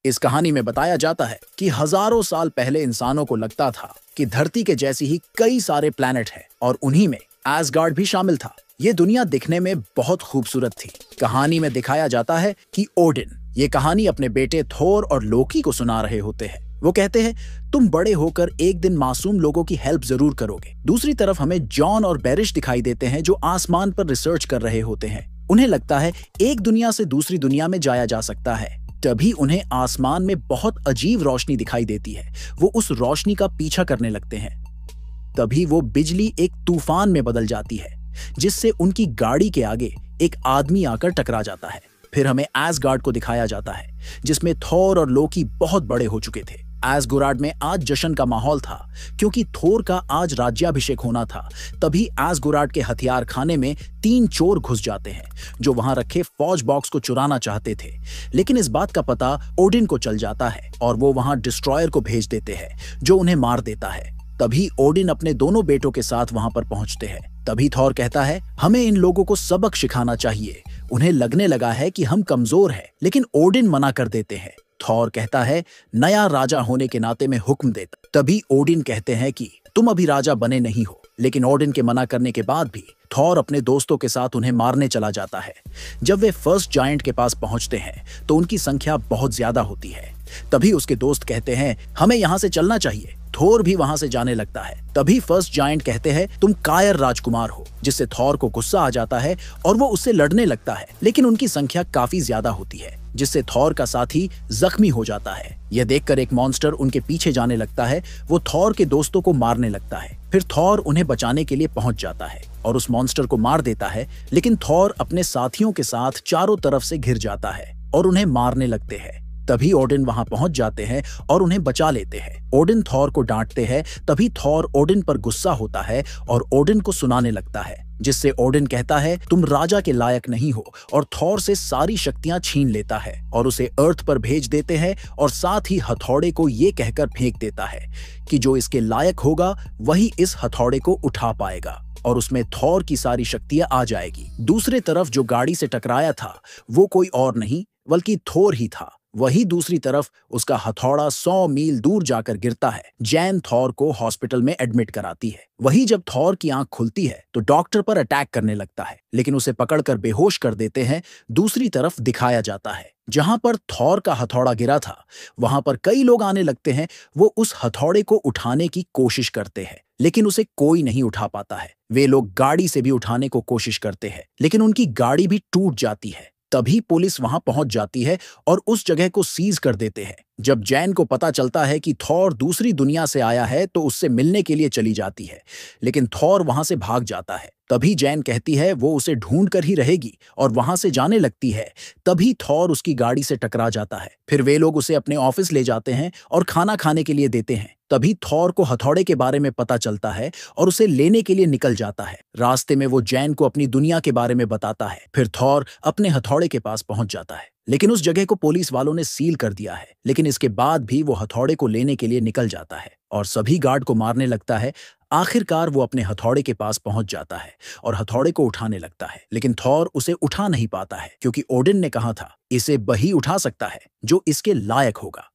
इस कहानी में बताया जाता है कि हजारों साल पहले इंसानों को लगता था कि धरती के जैसी ही कई सारे प्लैनेट हैं और उन्हीं में एसगार्ड भी शामिल था। ये दुनिया दिखने में बहुत खूबसूरत थी। कहानी में दिखाया जाता है कि ओडिन ये कहानी अपने बेटे थोर और लोकी को सुना रहे होते हैं। वो कहते हैं, तुम बड़े होकर एक दिन मासूम लोगों की हेल्प जरूर करोगे। दूसरी तरफ हमें जॉन और बेरिश दिखाई देते हैं जो आसमान पर रिसर्च कर रहे होते हैं। उन्हें लगता है एक दुनिया से दूसरी दुनिया में जाया जा सकता है। तभी उन्हें आसमान में बहुत अजीब रोशनी दिखाई देती है। वो उस रोशनी का पीछा करने लगते हैं। तभी वो बिजली एक तूफान में बदल जाती है जिससे उनकी गाड़ी के आगे एक आदमी आकर टकरा जाता है। फिर हमें एसगार्ड को दिखाया जाता है जिसमें थोर और लोकी बहुत बड़े हो चुके थे। एसगार्ड में आज जश्न का माहौल था क्योंकि थोर का आज राज्याभिषेक होना था। तभी एसगार्ड के हथियार खाने में 3 चोर घुस जाते हैं जो वहां रखे फौज बॉक्स को चुराना चाहते थे। लेकिन इस बात का पता ओडिन को चल जाता है और वो वहां डिस्ट्रॉयर को भेज देते हैं जो उन्हें मार देता है। तभी ओडिन अपने दोनों बेटों के साथ वहां पर पहुंचते हैं। तभी थॉर कहता है, हमें इन लोगों को सबक सिखाना चाहिए। उन्हें लगने लगा है कि हम कमजोर हैं, लेकिन ओडिन मना कर देते हैं। थॉर कहता है, नया राजा होने के नाते मैं हुक्म देता। तभी ओडिन कहते हैं कि तुम अभी राजा बने नहीं हो। लेकिन ओडिन के मना करने के बाद भी थॉर अपने दोस्तों के साथ उन्हें मारने चला जाता है। जब वे फर्स्ट जायंट के पास पहुंचते हैं तो उनकी संख्या बहुत ज्यादा होती है। तभी उसके दोस्त कहते हैं, हमें यहाँ से चलना चाहिए। थोर भी वहां से जाने लगता है। तभी फर्स्ट जायंट कहते हैं, तुम कायर राजकुमार हो, जिससे थॉर को गुस्सा आ जाता है और वो उससे लड़ने लगता है। लेकिन उनकी संख्या काफी ज्यादा होती है जिससे थॉर का साथी जख्मी हो जाता है। यह देखकर एक मॉन्स्टर उनके पीछे जाने लगता है। वो थॉर के दोस्तों को मारने लगता है। फिर थॉर उन्हें बचाने के लिए पहुंच जाता है और उस मॉन्स्टर को मार देता है। लेकिन थॉर अपने साथियों के साथ चारों तरफ से घिर जाता है और उन्हें मारने लगते हैं। तभी ओडिन वहां पहुंच जाते हैं और उन्हें बचा लेते हैं। ओडिन थॉर को डांटते हैं। तभी थॉर ओडिन पर गुस्सा होता है और ओडिन को सुनाने लगता है, जिससे ओडिन कहता है, तुम राजा के लायक नहीं हो, और थॉर से सारी शक्तियां छीन लेता है और उसे अर्थ पर भेज देते हैं और साथ ही हथौड़े को ये कहकर फेंक देता है कि जो इसके लायक होगा वही इस हथौड़े को उठा पाएगा और उसमें थॉर की सारी शक्तियां आ जाएगी। दूसरे तरफ जो गाड़ी से टकराया था वो कोई और नहीं बल्कि थोर ही था। वही दूसरी तरफ उसका हथौड़ा 100 मील दूर जाकर गिरता है। जैन थॉर को हॉस्पिटल में एडमिट कराती है। वही जब थॉर की आंख खुलती है तो डॉक्टर पर अटैक करने लगता है, लेकिन उसे पकड़कर बेहोश कर देते हैं। दूसरी तरफ दिखाया जाता है जहां पर थॉर का हथौड़ा गिरा था वहां पर कई लोग आने लगते हैं। वो उस हथौड़े को उठाने की कोशिश करते हैं लेकिन उसे कोई नहीं उठा पाता है। वे लोग गाड़ी से भी उठाने को कोशिश करते हैं लेकिन उनकी गाड़ी भी टूट जाती है। तभी पुलिस वहां पहुंच जाती है और उस जगह को सीज कर देते हैं। जब जैन को पता चलता है कि थॉर दूसरी दुनिया से आया है तो उससे मिलने के लिए चली जाती है, लेकिन थॉर वहां से भाग जाता है। तभी जैन कहती है वो उसे ढूंढ कर ही रहेगी और वहां से जाने लगती है। तभी थॉर उसकी गाड़ी से टकरा जाता है। फिर वे लोग उसे अपने ऑफिस ले जाते हैं और खाना खाने के लिए देते हैं। तभी थॉर को हथौड़े के बारे में पता चलता है और उसे लेने के लिए निकल जाता है। रास्ते में वो जैन को अपनी दुनिया के बारे में बताता है। फिर थॉर अपने हथौड़े के पास पहुंच जाता है, लेकिन उस जगह को पुलिस वालों ने सील कर दिया है। लेकिन इसके बाद भी वो हथौड़े को लेने के लिए निकल जाता है और सभी गार्ड को मारने लगता है। आखिरकार वो अपने हथौड़े के पास पहुंच जाता है और हथौड़े को उठाने लगता है, लेकिन थॉर उसे उठा नहीं पाता है क्योंकि ओडिन ने कहा था इसे वही उठा सकता है जो इसके लायक होगा।